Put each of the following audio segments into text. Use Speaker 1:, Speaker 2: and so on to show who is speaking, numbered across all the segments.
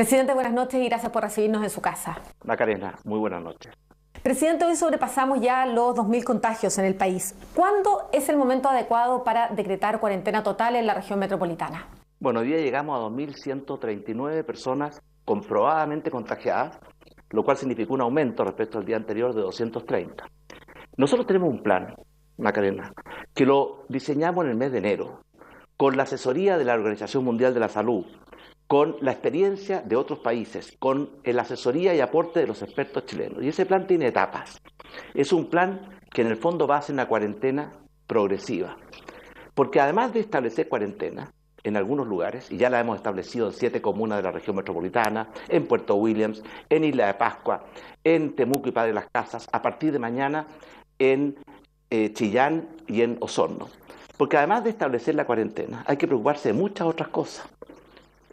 Speaker 1: Presidente, buenas noches y gracias por recibirnos en su casa.
Speaker 2: Macarena, muy buenas noches.
Speaker 1: Presidente, hoy sobrepasamos ya los 2.000 contagios en el país. ¿Cuándo es el momento adecuado para decretar cuarentena total en la región metropolitana?
Speaker 2: Bueno, hoy día llegamos a 2.139 personas comprobadamente contagiadas, lo cual significó un aumento respecto al día anterior de 230. Nosotros tenemos un plan, Macarena, que lo diseñamos en el mes de enero, con la asesoría de la Organización Mundial de la Salud, con la experiencia de otros países, con la asesoría y aporte de los expertos chilenos. Y ese plan tiene etapas. Es un plan que en el fondo va a ser una cuarentena progresiva. Porque además de establecer cuarentena en algunos lugares, y ya la hemos establecido en 7 comunas de la región metropolitana, en Puerto Williams, en Isla de Pascua, en Temuco y Padre Las Casas, a partir de mañana en Chillán y en Osorno. Porque además de establecer la cuarentena, hay que preocuparse de muchas otras cosas.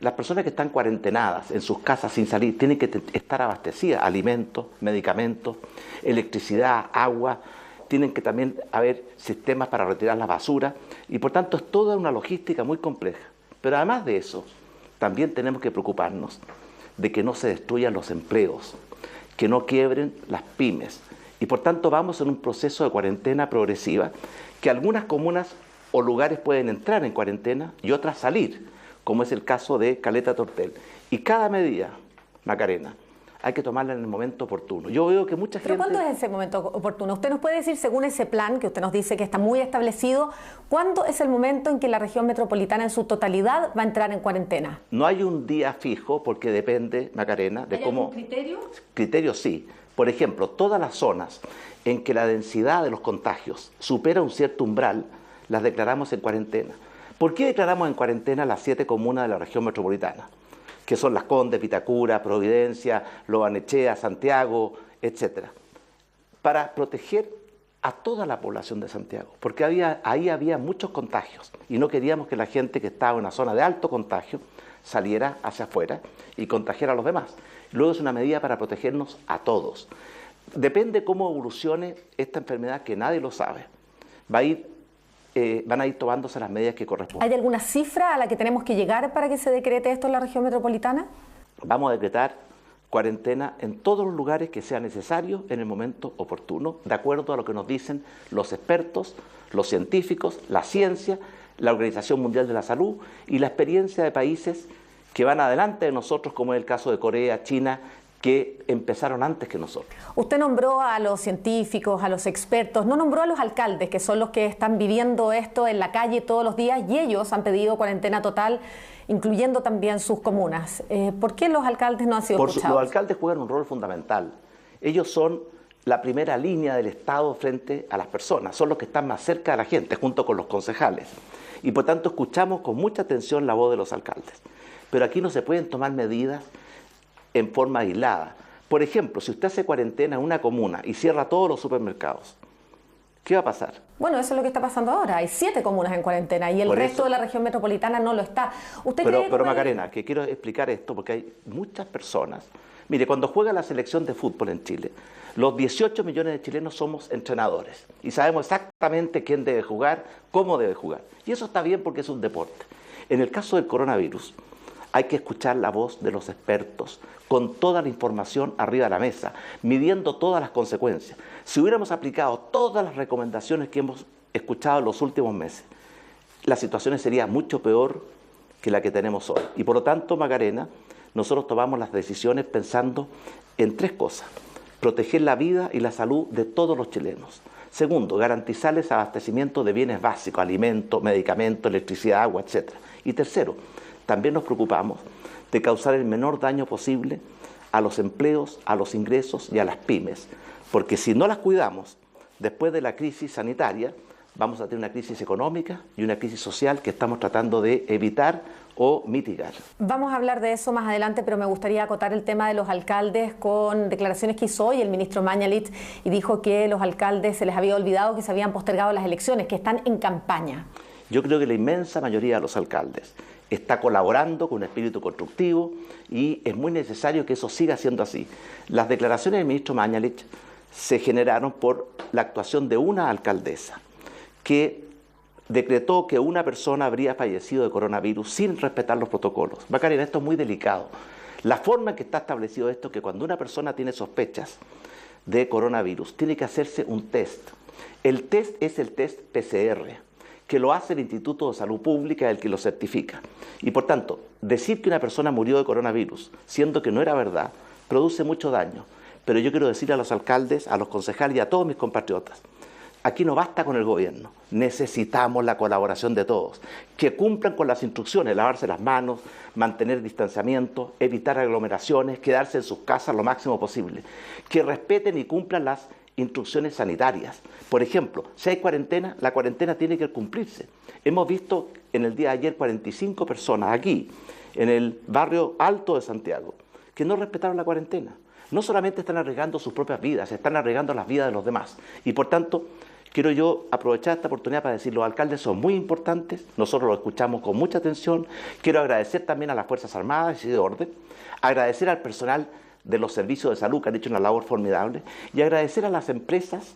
Speaker 2: Las personas que están cuarentenadas en sus casas sin salir tienen que estar abastecidas, alimentos, medicamentos, electricidad, agua, tienen que también haber sistemas para retirar la basura y por tanto es toda una logística muy compleja. Pero además de eso, también tenemos que preocuparnos de que no se destruyan los empleos, que no quiebren las pymes y por tanto vamos en un proceso de cuarentena progresiva que algunas comunas o lugares pueden entrar en cuarentena y otras salir, como es el caso de Caleta Tortel. Y cada medida, Macarena, hay que tomarla en el momento oportuno. Yo veo que mucha gente...
Speaker 1: ¿Pero cuándo es ese momento oportuno? Usted nos puede decir, según ese plan que usted nos dice que está muy establecido, ¿cuándo es el momento en que la región metropolitana en su totalidad va a entrar en cuarentena?
Speaker 2: No hay un día fijo porque depende, Macarena, de cómo...
Speaker 1: ¿Hay algún criterio?
Speaker 2: Criterios sí. Por ejemplo, todas las zonas en que la densidad de los contagios supera un cierto umbral, las declaramos en cuarentena. ¿Por qué declaramos en cuarentena las 7 comunas de la región metropolitana? Que son Las Condes, Vitacura, Providencia, Lo Barnechea, Santiago, etc. Para proteger a toda la población de Santiago, porque ahí había muchos contagios y no queríamos que la gente que estaba en una zona de alto contagio saliera hacia afuera y contagiara a los demás. Luego es una medida para protegernos a todos. Depende cómo evolucione esta enfermedad, que nadie lo sabe. Van a ir tomándose las medidas que corresponden.
Speaker 1: ¿Hay alguna cifra a la que tenemos que llegar para que se decrete esto en la región metropolitana?
Speaker 2: Vamos a decretar cuarentena en todos los lugares que sea necesario en el momento oportuno, de acuerdo a lo que nos dicen los expertos, los científicos, la ciencia, la Organización Mundial de la Salud y la experiencia de países que van adelante de nosotros, como es el caso de Corea, China, que empezaron antes que nosotros.
Speaker 1: Usted nombró a los científicos, a los expertos, no nombró a los alcaldes, que son los que están viviendo esto en la calle todos los días, y ellos han pedido cuarentena total, incluyendo también sus comunas. ¿Por qué los alcaldes no han sido escuchados?
Speaker 2: Los alcaldes juegan un rol fundamental. Ellos son la primera línea del Estado frente a las personas, son los que están más cerca de la gente, junto con los concejales. Y por tanto escuchamos con mucha atención la voz de los alcaldes. Pero aquí no se pueden tomar medidas en forma aislada. Por ejemplo, si usted hace cuarentena en una comuna y cierra todos los supermercados, ¿qué va a pasar?
Speaker 1: Bueno, eso es lo que está pasando ahora. Hay 7 comunas en cuarentena y el resto de la región metropolitana no lo está.
Speaker 2: Pero Macarena, que quiero explicar esto porque hay muchas personas. Mire, cuando juega la selección de fútbol en Chile, los 18 millones de chilenos somos entrenadores y sabemos exactamente quién debe jugar, cómo debe jugar. Y eso está bien porque es un deporte. En el caso del coronavirus, hay que escuchar la voz de los expertos, con toda la información arriba de la mesa, midiendo todas las consecuencias. Si hubiéramos aplicado todas las recomendaciones que hemos escuchado en los últimos meses, la situación sería mucho peor que la que tenemos hoy. Y por lo tanto, Macarena, nosotros tomamos las decisiones pensando en 3 cosas. Proteger la vida y la salud de todos los chilenos. Segundo, garantizarles abastecimiento de bienes básicos, alimentos, medicamentos, electricidad, agua, etc. Y tercero, también nos preocupamos de causar el menor daño posible a los empleos, a los ingresos y a las pymes. Porque si no las cuidamos, después de la crisis sanitaria, vamos a tener una crisis económica y una crisis social que estamos tratando de evitar o mitigar.
Speaker 1: Vamos a hablar de eso más adelante, pero me gustaría acotar el tema de los alcaldes con declaraciones que hizo hoy el ministro Mañalich y dijo que los alcaldes se les había olvidado que se habían postergado las elecciones, que están en campaña.
Speaker 2: Yo creo que la inmensa mayoría de los alcaldes está colaborando con un espíritu constructivo y es muy necesario que eso siga siendo así. Las declaraciones del ministro Mañalich se generaron por la actuación de una alcaldesa que decretó que una persona habría fallecido de coronavirus sin respetar los protocolos. Macarena, esto es muy delicado. La forma en que está establecido esto es que cuando una persona tiene sospechas de coronavirus, tiene que hacerse un test. El test es el test PCR, que lo hace el Instituto de Salud Pública, el que lo certifica. Y por tanto, decir que una persona murió de coronavirus, siendo que no era verdad, produce mucho daño. Pero yo quiero decirle a los alcaldes, a los concejales y a todos mis compatriotas, aquí no basta con el gobierno, necesitamos la colaboración de todos, que cumplan con las instrucciones, lavarse las manos, mantener distanciamiento, evitar aglomeraciones, quedarse en sus casas lo máximo posible, que respeten y cumplan las instrucciones sanitarias. Por ejemplo, si hay cuarentena, la cuarentena tiene que cumplirse. Hemos visto en el día de ayer 45 personas aquí, en el barrio Alto de Santiago, que no respetaron la cuarentena. No solamente están arriesgando sus propias vidas, están arriesgando las vidas de los demás. Y por tanto, quiero yo aprovechar esta oportunidad para decir, los alcaldes son muy importantes, nosotros los escuchamos con mucha atención. Quiero agradecer también a las Fuerzas Armadas y de orden, agradecer al personal de los servicios de salud que han hecho una labor formidable y agradecer a las empresas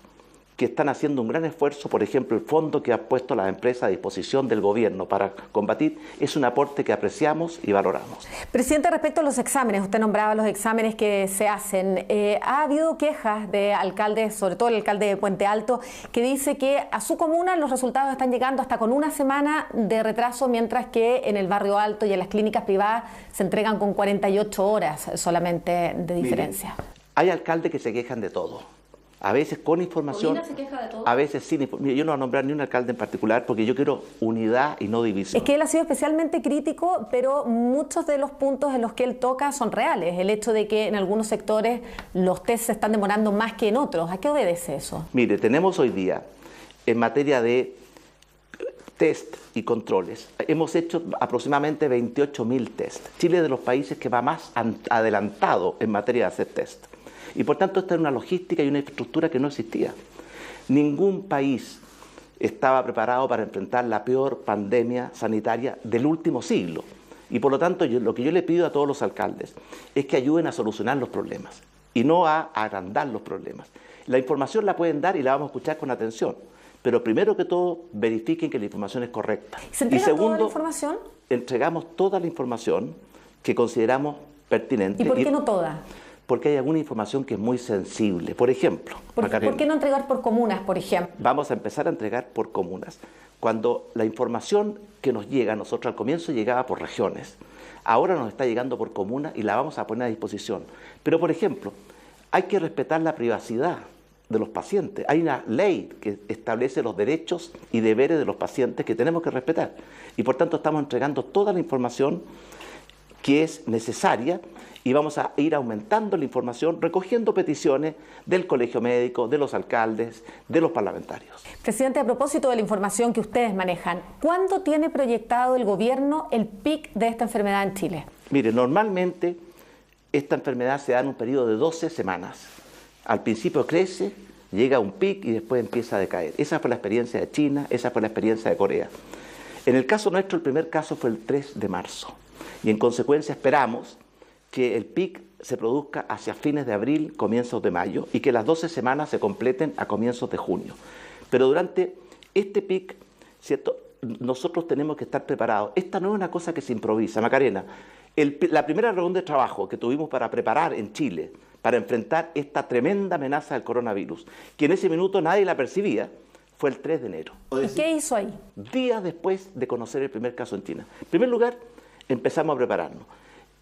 Speaker 2: que están haciendo un gran esfuerzo. Por ejemplo, el fondo que ha puesto las empresas a disposición del gobierno para combatir es un aporte que apreciamos y valoramos.
Speaker 1: Presidente, respecto a los exámenes, usted nombraba los exámenes que se hacen. Ha habido quejas de alcaldes, sobre todo el alcalde de Puente Alto, que dice que a su comuna los resultados están llegando hasta con una semana de retraso, mientras que en el barrio Alto y en las clínicas privadas se entregan con 48 horas solamente de diferencia.
Speaker 2: Mire, hay alcaldes que se quejan de todo. A veces con información,
Speaker 1: se queja de todo.
Speaker 2: A veces sin información. Yo no voy a nombrar ni un alcalde en particular porque yo quiero unidad y no división.
Speaker 1: Es que él ha sido especialmente crítico, pero muchos de los puntos en los que él toca son reales. El hecho de que en algunos sectores los test se están demorando más que en otros. ¿A qué obedece eso?
Speaker 2: Mire, tenemos hoy día, en materia de test y controles, hemos hecho aproximadamente 28.000 test. Chile es de los países que va más adelantado en materia de hacer test. Y por tanto esta es una logística y una infraestructura que no existía. Ningún país estaba preparado para enfrentar la peor pandemia sanitaria del último siglo. Y por lo tanto lo que yo le pido a todos los alcaldes es que ayuden a solucionar los problemas y no a agrandar los problemas. La información la pueden dar y la vamos a escuchar con atención, pero primero que todo verifiquen que la información es correcta.
Speaker 1: ¿Se entrega toda la información?
Speaker 2: Entregamos toda la información que consideramos pertinente.
Speaker 1: ¿Y por qué no toda?
Speaker 2: Porque hay alguna información que es muy sensible. Por ejemplo,
Speaker 1: ¿Por qué no entregar por comunas, por ejemplo?
Speaker 2: Vamos a empezar a entregar por comunas. Cuando la información que nos llega a nosotros al comienzo llegaba por regiones, ahora nos está llegando por comunas y la vamos a poner a disposición. Pero, por ejemplo, hay que respetar la privacidad de los pacientes. Hay una ley que establece los derechos y deberes de los pacientes que tenemos que respetar. Y por tanto estamos entregando toda la información que es necesaria y vamos a ir aumentando la información, recogiendo peticiones del colegio médico, de los alcaldes, de los parlamentarios.
Speaker 1: Presidente, a propósito de la información que ustedes manejan, ¿cuándo tiene proyectado el gobierno el pic de esta enfermedad en Chile?
Speaker 2: Mire, normalmente esta enfermedad se da en un periodo de 12 semanas. Al principio crece, llega a un pic y después empieza a decaer. Esa fue la experiencia de China, esa fue la experiencia de Corea. En el caso nuestro, el primer caso fue el 3 de marzo. Y en consecuencia esperamos que el pic se produzca hacia fines de abril, comienzos de mayo, y que las 12 semanas se completen a comienzos de junio. Pero durante este pic, ¿cierto?, nosotros tenemos que estar preparados. Esta no es una cosa que se improvisa, Macarena. La primera reunión de trabajo que tuvimos para preparar en Chile, para enfrentar esta tremenda amenaza del coronavirus, que en ese minuto nadie la percibía, fue el 3 de enero.
Speaker 1: ¿Y qué hizo ahí?
Speaker 2: Días después de conocer el primer caso en China. En primer lugar, empezamos a prepararnos.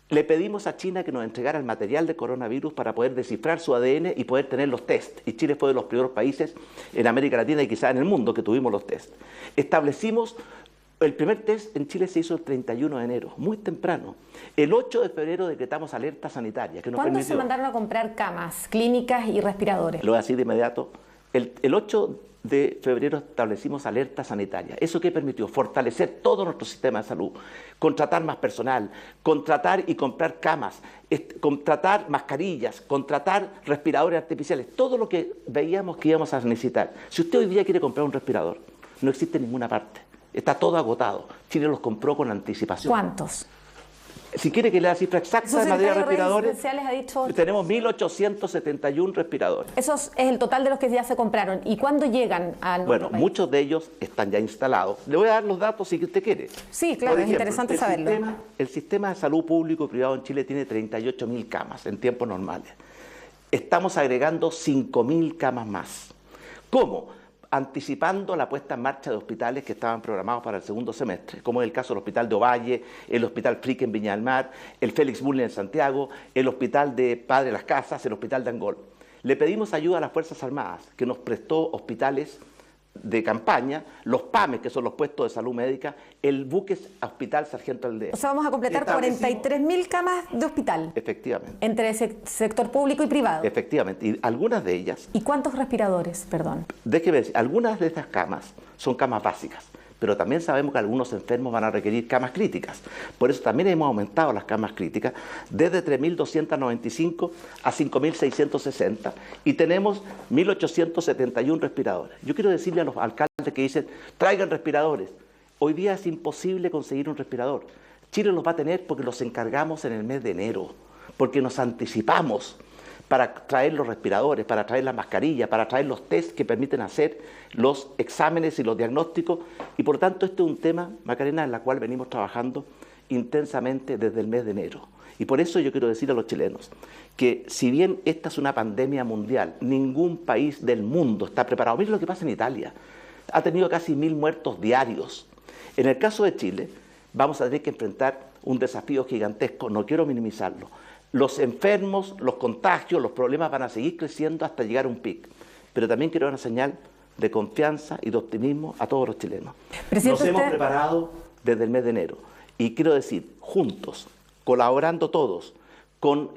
Speaker 2: Le pedimos a China que nos entregara el material de coronavirus para poder descifrar su ADN y poder tener los test. Y Chile fue de los primeros países en América Latina y quizás en el mundo que tuvimos los test. Establecimos, el primer test en Chile se hizo el 31 de enero, muy temprano. El 8 de febrero decretamos alerta sanitaria. Que nos
Speaker 1: ¿Cuándo
Speaker 2: permitió...
Speaker 1: se mandaron a comprar camas, clínicas y respiradores?
Speaker 2: Lo voy a decir de inmediato. El 8 de febrero establecimos alerta sanitaria. ¿Eso qué permitió? Fortalecer todo nuestro sistema de salud, contratar más personal, contratar y comprar camas, contratar mascarillas, contratar respiradores artificiales, todo lo que veíamos que íbamos a necesitar. Si usted hoy día quiere comprar un respirador, no existe en ninguna parte, está todo agotado. Chile los compró con anticipación.
Speaker 1: ¿Cuántos?
Speaker 2: Si quiere que lea la cifra exacta de materia de respiradores,
Speaker 1: ha dicho...
Speaker 2: tenemos 1.871 respiradores.
Speaker 1: Eso es el total de los que ya se compraron. ¿Y cuándo llegan a nuestro país?
Speaker 2: Muchos de ellos están ya instalados. Le voy a dar los datos si usted quiere.
Speaker 1: Sí, claro, es interesante saberlo.
Speaker 2: El sistema de salud público y privado en Chile tiene 38.000 camas en tiempos normales. Estamos agregando 5.000 camas más. ¿Cómo? Anticipando la puesta en marcha de hospitales que estaban programados para el segundo semestre, como es el caso del Hospital de Ovalle, el Hospital Frick en Viña del Mar, el Félix Bulnes en Santiago, el Hospital de Padre Las Casas, el Hospital de Angol. Le pedimos ayuda a las Fuerzas Armadas, que nos prestó hospitales de campaña, los PAMES, que son los puestos de salud médica, el buque Hospital Sargento Aldea.
Speaker 1: O sea, vamos a completar 43.000 camas de hospital.
Speaker 2: Efectivamente.
Speaker 1: Entre sector público y privado.
Speaker 2: Efectivamente. Y algunas de ellas...
Speaker 1: ¿Y cuántos respiradores, perdón?
Speaker 2: Déjeme decir, algunas de estas camas son camas básicas, pero también sabemos que algunos enfermos van a requerir camas críticas. Por eso también hemos aumentado las camas críticas desde 3.295 a 5.660 y tenemos 1.871 respiradores. Yo quiero decirle a los alcaldes que dicen, traigan respiradores. Hoy día es imposible conseguir un respirador. Chile los va a tener porque los encargamos en el mes de enero, porque nos anticipamos para traer los respiradores, para traer las mascarillas, para traer los test que permiten hacer los exámenes y los diagnósticos. Y por tanto, este es un tema, Macarena, en la cual venimos trabajando intensamente desde el mes de enero. Y por eso yo quiero decir a los chilenos que si bien esta es una pandemia mundial, ningún país del mundo está preparado. Miren lo que pasa en Italia. Ha tenido casi 1.000 muertos diarios. En el caso de Chile, vamos a tener que enfrentar un desafío gigantesco, no quiero minimizarlo. Los enfermos, los contagios, los problemas van a seguir creciendo hasta llegar a un pic. Pero también quiero dar una señal de confianza y de optimismo a todos los chilenos. Nos hemos preparado desde el mes de enero. Y quiero decir, juntos, colaborando todos, con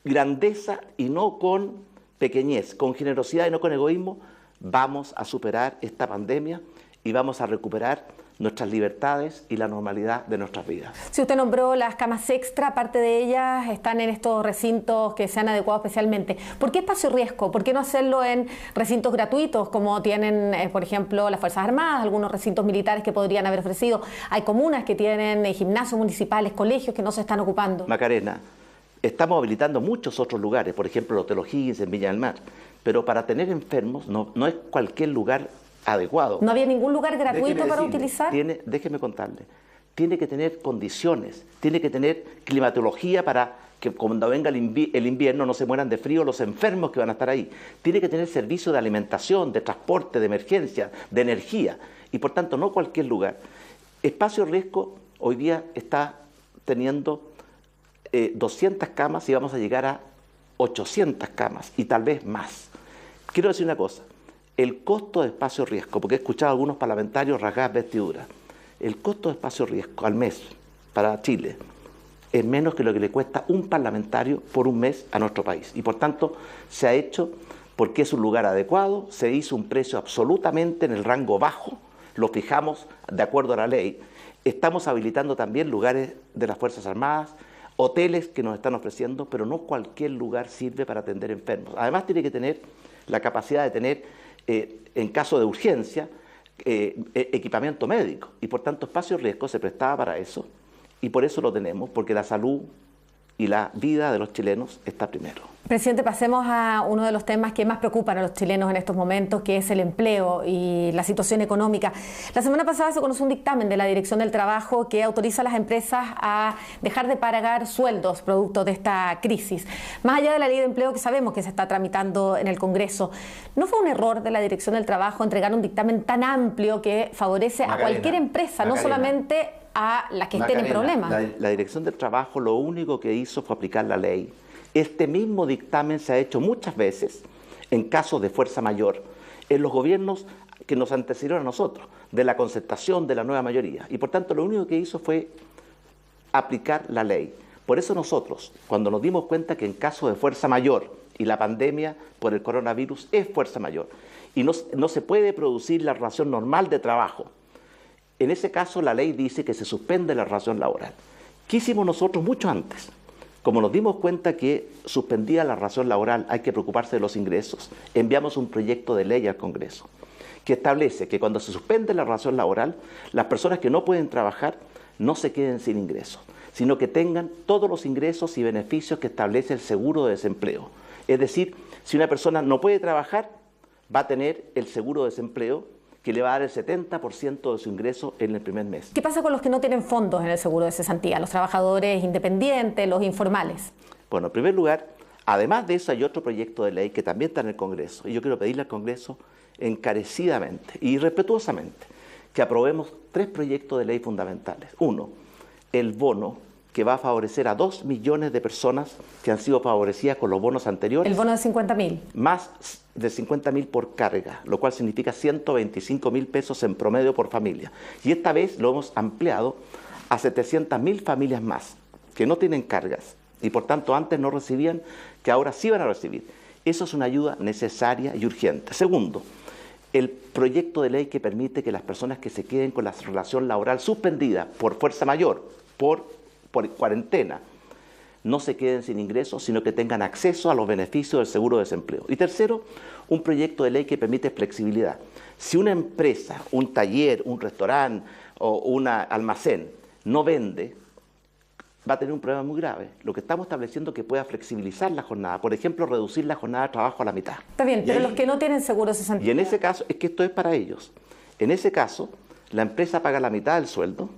Speaker 2: grandeza y no con pequeñez, con generosidad y no con egoísmo, vamos a superar esta pandemia y vamos a recuperar nuestras libertades y la normalidad de nuestras vidas.
Speaker 1: Si usted nombró las camas extra, parte de ellas están en estos recintos que se han adecuado especialmente. ¿Por qué espacio riesgo? ¿Por qué no hacerlo en recintos gratuitos como tienen, por ejemplo, las Fuerzas Armadas, algunos recintos militares que podrían haber ofrecido? Hay comunas que tienen gimnasios municipales, colegios que no se están ocupando.
Speaker 2: Macarena, estamos habilitando muchos otros lugares, por ejemplo, el Hotel O'Higgins en Viña del Mar, pero para tener enfermos no es cualquier lugar adecuado.
Speaker 1: ¿No había ningún lugar gratuito para utilizar?
Speaker 2: Déjeme contarle, tiene que tener condiciones, tiene que tener climatología para que cuando venga el invierno no se mueran de frío los enfermos que van a estar ahí. Tiene que tener servicio de alimentación, de transporte, de emergencia, de energía, y por tanto no cualquier lugar. Espacio Riesgo hoy día está teniendo 200 camas y vamos a llegar a 800 camas y tal vez más. Quiero decir una cosa. El costo de espacio riesgo, porque he escuchado a algunos parlamentarios rasgar vestiduras, el costo de espacio riesgo al mes para Chile es menos que lo que le cuesta un parlamentario por un mes a nuestro país. Y por tanto se ha hecho porque es un lugar adecuado, se hizo un precio absolutamente en el rango bajo, lo fijamos de acuerdo a la ley. Estamos habilitando también lugares de las Fuerzas Armadas, hoteles que nos están ofreciendo, pero no cualquier lugar sirve para atender enfermos. Además tiene que tener la capacidad de tener en caso de urgencia, equipamiento médico. Y por tanto, espacio riesgo se prestaba para eso. Y por eso lo tenemos, porque la salud y la vida de los chilenos está primero.
Speaker 1: Presidente, pasemos a uno de los temas que más preocupan a los chilenos en estos momentos, que es el empleo y la situación económica. La semana pasada se conoció un dictamen de la Dirección del Trabajo que autoriza a las empresas a dejar de pagar sueldos producto de esta crisis. Más allá de la ley de empleo que sabemos que se está tramitando en el Congreso, ¿no fue un error de la Dirección del Trabajo entregar un dictamen tan amplio que favorece a cualquier empresa, no solamente a las que estén en problemas?
Speaker 2: La Dirección del Trabajo lo único que hizo fue aplicar la ley. Este mismo dictamen se ha hecho muchas veces en casos de fuerza mayor, en los gobiernos que nos antecedieron a nosotros, de la concertación de la nueva mayoría. Y por tanto lo único que hizo fue aplicar la ley. Por eso nosotros, cuando nos dimos cuenta que en caso de fuerza mayor, y la pandemia por el coronavirus es fuerza mayor, y no se puede producir la relación normal de trabajo, en ese caso la ley dice que se suspende la relación laboral. ¿Qué hicimos nosotros mucho antes? Como nos dimos cuenta que suspendía la relación laboral, hay que preocuparse de los ingresos, enviamos un proyecto de ley al Congreso que establece que cuando se suspende la relación laboral, las personas que no pueden trabajar no se queden sin ingresos. sino que tengan todos los ingresos y beneficios que establece el seguro de desempleo. Es decir, si una persona no puede trabajar, va a tener el seguro de desempleo que le va a dar el 70% de su ingreso en el primer mes.
Speaker 1: ¿Qué pasa con los que no tienen fondos en el seguro de cesantía, los trabajadores independientes, los informales?
Speaker 2: Bueno, en primer lugar, además de eso hay otro proyecto de ley que también está en el Congreso, y yo quiero pedirle al Congreso encarecidamente y respetuosamente que aprobemos 3 proyectos de ley fundamentales. Uno, el bono que va a favorecer a 2 millones de personas que han sido favorecidas con los bonos anteriores.
Speaker 1: El bono de 50.000.
Speaker 2: Más de 50.000 por carga, lo cual significa 125.000 pesos en promedio por familia. Y esta vez lo hemos ampliado a 700.000 familias más, que no tienen cargas y por tanto antes no recibían, que ahora sí van a recibir. Eso es una ayuda necesaria y urgente. Segundo, el proyecto de ley que permite que las personas que se queden con la relación laboral suspendida por fuerza mayor, por cuarentena, no se queden sin ingresos, sino que tengan acceso a los beneficios del seguro de desempleo. Y tercero, un proyecto de ley que permite flexibilidad. Si una empresa, un taller, un restaurante o un almacén no vende, va a tener un problema muy grave. Lo que estamos estableciendo es que pueda flexibilizar la jornada, por ejemplo, reducir la jornada de trabajo a la mitad.
Speaker 1: Está bien, pero los que no tienen seguro de cesantía.
Speaker 2: Y en ese caso, es que esto es para ellos. En ese caso, la empresa paga la mitad del sueldo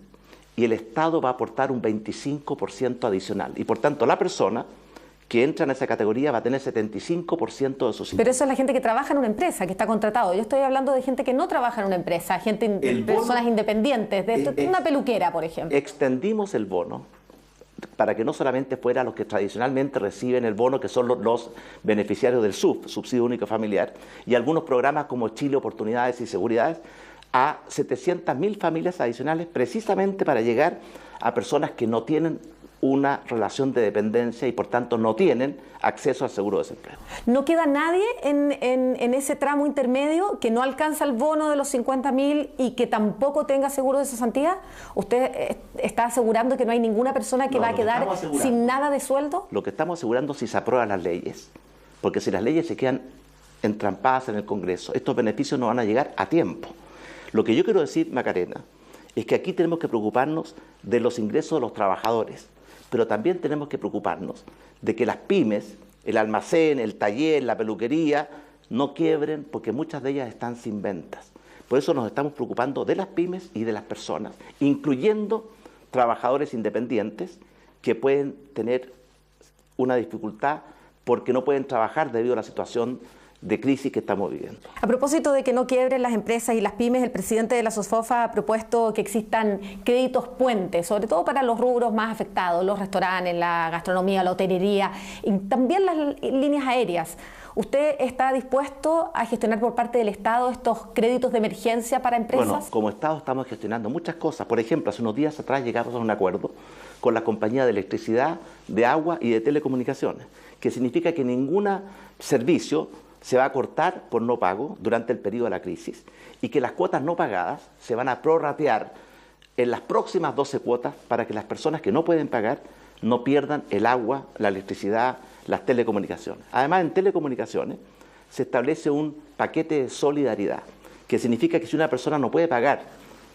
Speaker 2: y el Estado va a aportar un 25% adicional. Y por tanto, la persona que entra en esa categoría va a tener 75% de sus ingresos.
Speaker 1: Pero eso es la gente que trabaja en una empresa, que está contratado. Yo estoy hablando de gente que no trabaja en una empresa, personas independientes, una peluquera, por ejemplo.
Speaker 2: Extendimos el bono para que no solamente fuera los que tradicionalmente reciben el bono, que son los beneficiarios del SUF, Subsidio Único Familiar, y algunos programas como Chile Oportunidades y Seguridades, a 700.000 familias adicionales, precisamente para llegar a personas que no tienen una relación de dependencia y por tanto no tienen acceso al seguro de desempleo.
Speaker 1: ¿No queda nadie en ese tramo intermedio que no alcanza el bono de los 50.000 y que tampoco tenga seguro de cesantía? ¿Usted está asegurando que no hay ninguna persona que va a quedar sin nada de sueldo?
Speaker 2: Lo que estamos asegurando es si se aprueban las leyes, porque si las leyes se quedan entrampadas en el Congreso, estos beneficios no van a llegar a tiempo. Lo que yo quiero decir, Macarena, es que aquí tenemos que preocuparnos de los ingresos de los trabajadores, pero también tenemos que preocuparnos de que las pymes, el almacén, el taller, la peluquería, no quiebren porque muchas de ellas están sin ventas. Por eso nos estamos preocupando de las pymes y de las personas, incluyendo trabajadores independientes que pueden tener una dificultad porque no pueden trabajar debido a la situación de crisis que estamos viviendo.
Speaker 1: A propósito de que no quiebren las empresas y las pymes, el presidente de la SOFOFA ha propuesto que existan créditos puentes, sobre todo para los rubros más afectados, los restaurantes, la gastronomía, la hotelería y también las líneas aéreas. ¿Usted está dispuesto a gestionar por parte del Estado estos créditos de emergencia para empresas?
Speaker 2: Bueno, como Estado estamos gestionando muchas cosas. Por ejemplo, hace unos días atrás llegamos a un acuerdo con la compañía de electricidad, de agua y de telecomunicaciones, que significa que ningún servicio se va a cortar por no pago durante el periodo de la crisis y que las cuotas no pagadas se van a prorratear en las próximas 12 cuotas para que las personas que no pueden pagar no pierdan el agua, la electricidad, las telecomunicaciones. Además, en telecomunicaciones se establece un paquete de solidaridad, que significa que si una persona no puede pagar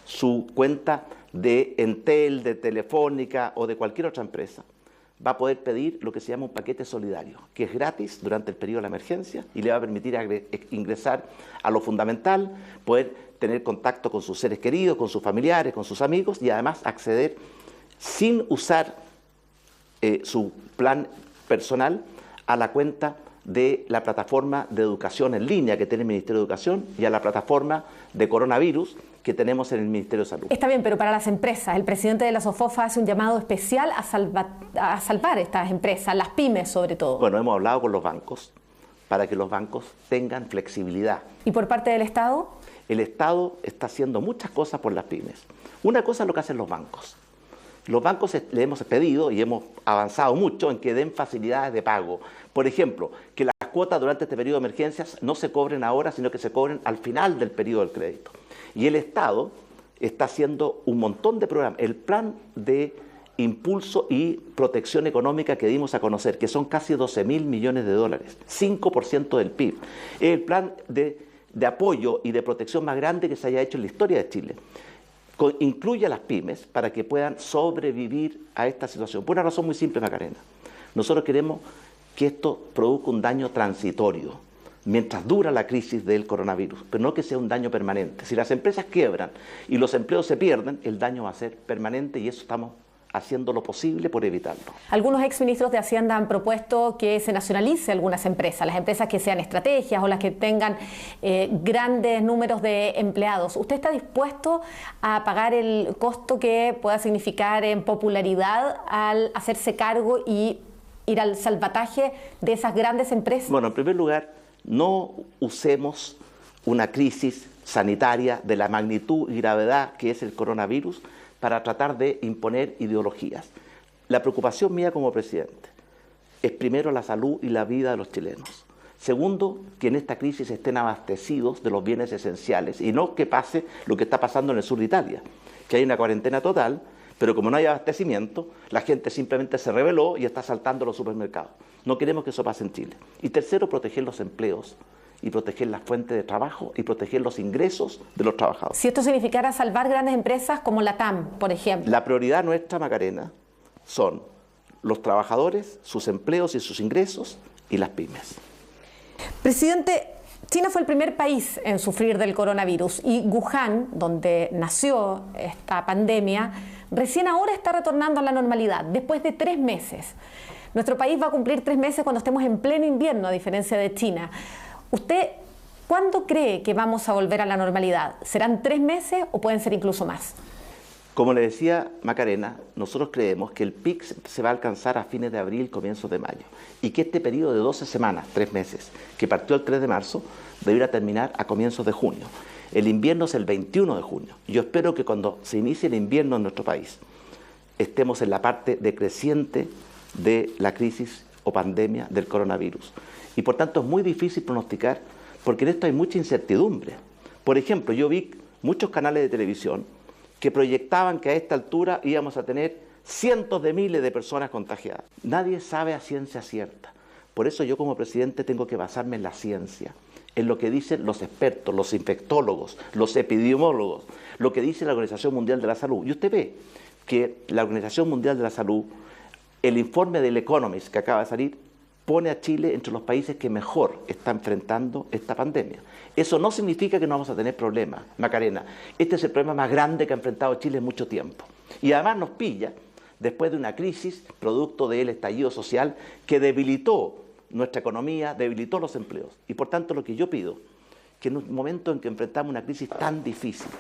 Speaker 2: su cuenta de Entel, de Telefónica o de cualquier otra empresa, va a poder pedir lo que se llama un paquete solidario, que es gratis durante el periodo de la emergencia y le va a permitir ingresar a lo fundamental, poder tener contacto con sus seres queridos, con sus familiares, con sus amigos y además acceder sin usar su plan personal a la cuenta de la plataforma de educación en línea que tiene el Ministerio de Educación y a la plataforma de coronavirus que tenemos en el Ministerio de Salud.
Speaker 1: Está bien, pero para las empresas, el presidente de la SOFOFA hace un llamado especial a salvar estas empresas, las pymes sobre todo.
Speaker 2: Bueno, hemos hablado con los bancos para que los bancos tengan flexibilidad.
Speaker 1: ¿Y por parte del Estado?
Speaker 2: El Estado está haciendo muchas cosas por las pymes. Una cosa es lo que hacen los bancos. Los bancos le hemos pedido y hemos avanzado mucho en que den facilidades de pago. Por ejemplo, que las cuotas durante este periodo de emergencias no se cobren ahora, sino que se cobren al final del periodo del crédito. Y el Estado está haciendo un montón de programas. El plan de impulso y protección económica que dimos a conocer, que son casi 12.000 millones de dólares, 5% del PIB. Es el plan de apoyo y de protección más grande que se haya hecho en la historia de Chile. incluye a las pymes para que puedan sobrevivir a esta situación. Por una razón muy simple, Macarena. Nosotros queremos que esto produzca un daño transitorio mientras dura la crisis del coronavirus, pero no que sea un daño permanente. Si las empresas quiebran y los empleos se pierden, el daño va a ser permanente y eso estamos haciendo lo posible por evitarlo.
Speaker 1: Algunos exministros de Hacienda han propuesto que se nacionalice algunas empresas, las empresas que sean estrategias o las que tengan grandes números de empleados. ¿Usted está dispuesto a pagar el costo que pueda significar en popularidad al hacerse cargo y ir al salvataje de esas grandes empresas?
Speaker 2: Bueno, en primer lugar, no usemos una crisis sanitaria de la magnitud y gravedad que es el coronavirus para tratar de imponer ideologías. La preocupación mía como presidente es primero la salud y la vida de los chilenos. Segundo, que en esta crisis estén abastecidos de los bienes esenciales y no que pase lo que está pasando en el sur de Italia, que hay una cuarentena total, pero como no hay abastecimiento, la gente simplemente se rebeló y está saltando los supermercados. No queremos que eso pase en Chile. Y tercero, proteger los empleos y proteger las fuentes de trabajo y proteger los ingresos de los trabajadores.
Speaker 1: Si esto significara salvar grandes empresas como la TAM, por ejemplo.
Speaker 2: La prioridad nuestra, Macarena, son los trabajadores, sus empleos y sus ingresos y las pymes.
Speaker 1: Presidente, China fue el primer país en sufrir del coronavirus y Wuhan, donde nació esta pandemia, recién ahora está retornando a la normalidad, después de 3 meses. Nuestro país va a cumplir 3 meses cuando estemos en pleno invierno, a diferencia de China. ¿Usted cuándo cree que vamos a volver a la normalidad? ¿Serán 3 meses o pueden ser incluso más?
Speaker 2: Como le decía Macarena, nosotros creemos que el pic se va a alcanzar a fines de abril, comienzos de mayo, y que este periodo de 12 semanas, 3 meses, que partió el 3 de marzo, debiera terminar a comienzos de junio. El invierno es el 21 de junio. Yo espero que cuando se inicie el invierno en nuestro país, estemos en la parte decreciente de la crisis o pandemia del coronavirus. Y por tanto es muy difícil pronosticar, porque en esto hay mucha incertidumbre. Por ejemplo, yo vi muchos canales de televisión que proyectaban que a esta altura íbamos a tener cientos de miles de personas contagiadas. Nadie sabe a ciencia cierta. Por eso yo como presidente tengo que basarme en la ciencia, en lo que dicen los expertos, los infectólogos, los epidemiólogos, lo que dice la Organización Mundial de la Salud. Y usted ve que la Organización Mundial de la Salud, el informe del Economist que acaba de salir, pone a Chile entre los países que mejor está enfrentando esta pandemia. Eso no significa que no vamos a tener problemas, Macarena. Este es el problema más grande que ha enfrentado Chile en mucho tiempo. Y además nos pilla después de una crisis producto del estallido social que debilitó nuestra economía, debilitó los empleos. Y por tanto lo que yo pido, que en un momento en que enfrentamos una crisis tan difícil,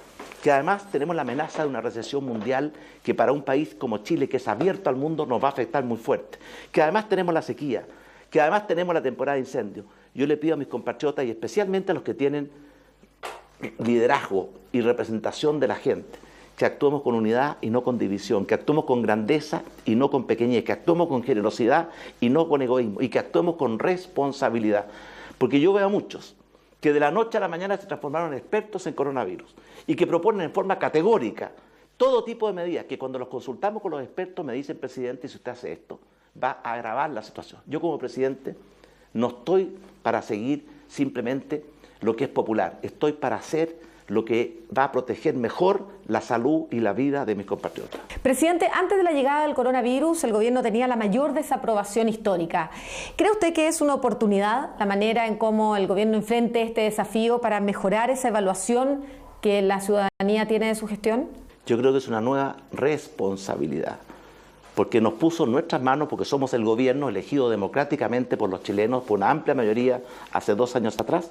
Speaker 2: que además tenemos la amenaza de una recesión mundial que para un país como Chile, que es abierto al mundo, nos va a afectar muy fuerte, que además tenemos la sequía, que además tenemos la temporada de incendios. Yo le pido a mis compatriotas y especialmente a los que tienen liderazgo y representación de la gente, que actuemos con unidad y no con división, que actuemos con grandeza y no con pequeñez, que actuemos con generosidad y no con egoísmo, y que actuemos con responsabilidad. Porque yo veo a muchos que de la noche a la mañana se transformaron en expertos en coronavirus y que proponen en forma categórica todo tipo de medidas que cuando los consultamos con los expertos me dicen, presidente, si usted hace esto, va a agravar la situación. Yo como presidente no estoy para seguir simplemente lo que es popular, estoy para hacer lo que va a proteger mejor la salud y la vida de mis compatriotas.
Speaker 1: Presidente, antes de la llegada del coronavirus, el gobierno tenía la mayor desaprobación histórica. ¿Cree usted que es una oportunidad la manera en cómo el gobierno enfrente este desafío para mejorar esa evaluación que la ciudadanía tiene de su gestión?
Speaker 2: Yo creo que es una nueva responsabilidad, porque nos puso en nuestras manos, porque somos el gobierno elegido democráticamente por los chilenos, por una amplia mayoría hace 2 años atrás,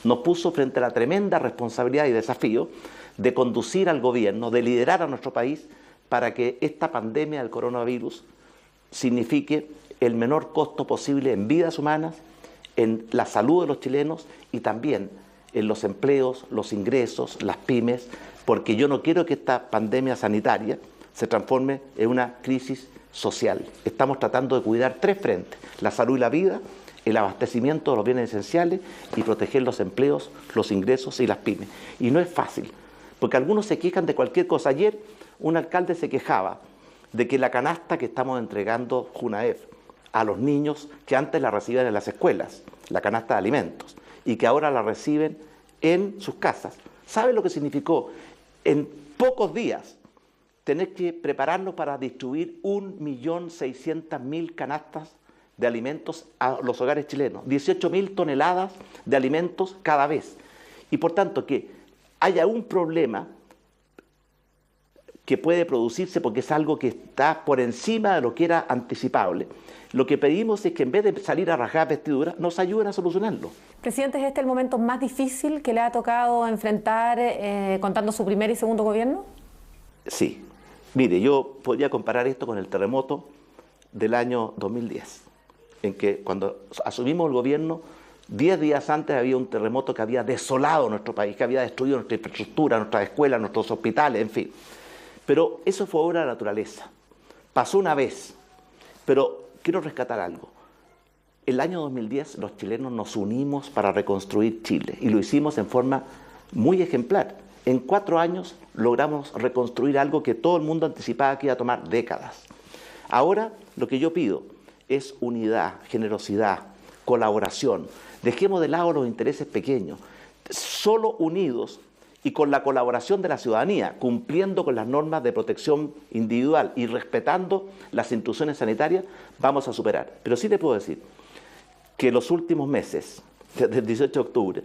Speaker 2: nos puso frente a la tremenda responsabilidad y desafío de conducir al gobierno, de liderar a nuestro país para que esta pandemia del coronavirus signifique el menor costo posible en vidas humanas, en la salud de los chilenos y también en los empleos, los ingresos, las pymes, porque yo no quiero que esta pandemia sanitaria se transforme en una crisis social. Estamos tratando de cuidar 3 frentes: la salud y la vida, el abastecimiento de los bienes esenciales y proteger los empleos, los ingresos y las pymes. Y no es fácil, porque algunos se quejan de cualquier cosa. Ayer un alcalde se quejaba de que la canasta que estamos entregando Junaef a los niños, que antes la recibían en las escuelas, la canasta de alimentos, y que ahora la reciben en sus casas. ¿Sabe lo que significó? En pocos días, tener que prepararnos para distribuir 1.600.000 canastas de alimentos a los hogares chilenos, 18.000 toneladas de alimentos cada vez. Y por tanto, que haya un problema que puede producirse porque es algo que está por encima de lo que era anticipable. Lo que pedimos es que en vez de salir a rajar vestiduras, nos ayuden a solucionarlo.
Speaker 1: Presidente, ¿es este el momento más difícil que le ha tocado enfrentar contando su primer y segundo gobierno?
Speaker 2: Sí. Mire, yo podría comparar esto con el terremoto del año 2010, en que cuando asumimos el gobierno, 10 días antes había un terremoto que había desolado nuestro país, que había destruido nuestra infraestructura, nuestras escuelas, nuestros hospitales, en fin. Pero eso fue obra de la naturaleza. Pasó una vez, pero quiero rescatar algo. El año 2010 los chilenos nos unimos para reconstruir Chile y lo hicimos en forma muy ejemplar. En 4 años logramos reconstruir algo que todo el mundo anticipaba que iba a tomar décadas. Ahora lo que yo pido es unidad, generosidad, colaboración. Dejemos de lado los intereses pequeños. Solo unidos y con la colaboración de la ciudadanía, cumpliendo con las normas de protección individual y respetando las instrucciones sanitarias, vamos a superar. Pero sí le puedo decir que los últimos meses, desde el 18 de octubre,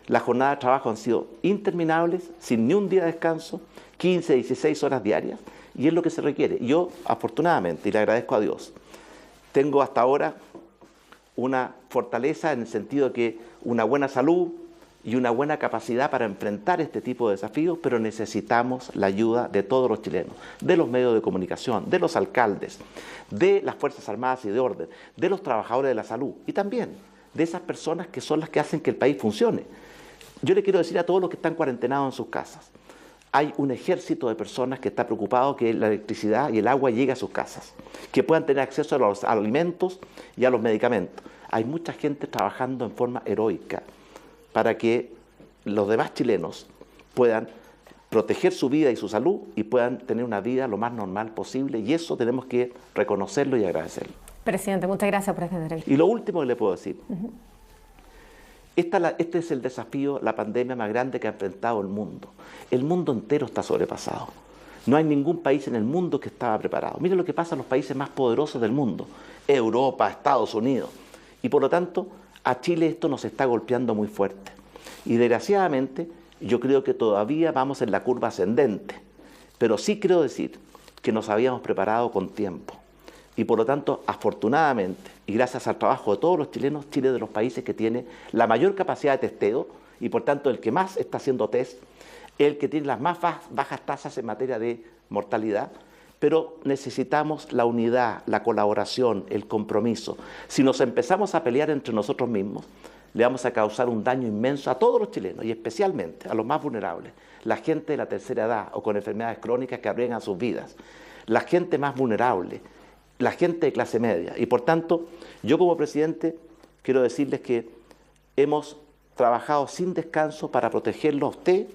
Speaker 2: las jornadas de trabajo han sido interminables, sin ni un día de descanso, 15, 16 horas diarias, y es lo que se requiere. Yo, afortunadamente, y le agradezco a Dios, tengo hasta ahora una fortaleza en el sentido de que una buena salud y una buena capacidad para enfrentar este tipo de desafíos, pero necesitamos la ayuda de todos los chilenos, de los medios de comunicación, de los alcaldes, de las Fuerzas Armadas y de Orden, de los trabajadores de la salud y también de esas personas que son las que hacen que el país funcione. Yo le quiero decir a todos los que están cuarentenados en sus casas, hay un ejército de personas que está preocupado que la electricidad y el agua llegue a sus casas, que puedan tener acceso a los alimentos y a los medicamentos. Hay mucha gente trabajando en forma heroica para que los demás chilenos puedan proteger su vida y su salud y puedan tener una vida lo más normal posible, y eso tenemos que reconocerlo y agradecerlo.
Speaker 1: Presidente, muchas gracias por esta entrevista.
Speaker 2: Y lo último que le puedo decir, este es el desafío, la pandemia más grande que ha enfrentado el mundo. El mundo entero está sobrepasado. No hay ningún país en el mundo que estaba preparado. Miren lo que pasa en los países más poderosos del mundo, Europa, Estados Unidos. Y por lo tanto, a Chile esto nos está golpeando muy fuerte. Y desgraciadamente, yo creo que todavía vamos en la curva ascendente. Pero sí creo decir que nos habíamos preparado con tiempo. Y por lo tanto, afortunadamente, y gracias al trabajo de todos los chilenos, Chile es de los países que tiene la mayor capacidad de testeo y por tanto el que más está haciendo test, el que tiene las más bajas tasas en materia de mortalidad, pero necesitamos la unidad, la colaboración, el compromiso. Si nos empezamos a pelear entre nosotros mismos, le vamos a causar un daño inmenso a todos los chilenos y especialmente a los más vulnerables, la gente de la tercera edad o con enfermedades crónicas que arriesgan sus vidas, la gente más vulnerable, la gente de clase media. Y por tanto, yo como presidente quiero decirles que hemos trabajado sin descanso para protegerlo a usted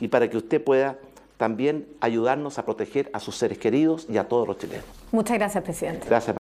Speaker 2: y para que usted pueda también ayudarnos a proteger a sus seres queridos y a todos los chilenos.
Speaker 1: Muchas gracias, presidente.
Speaker 2: Gracias.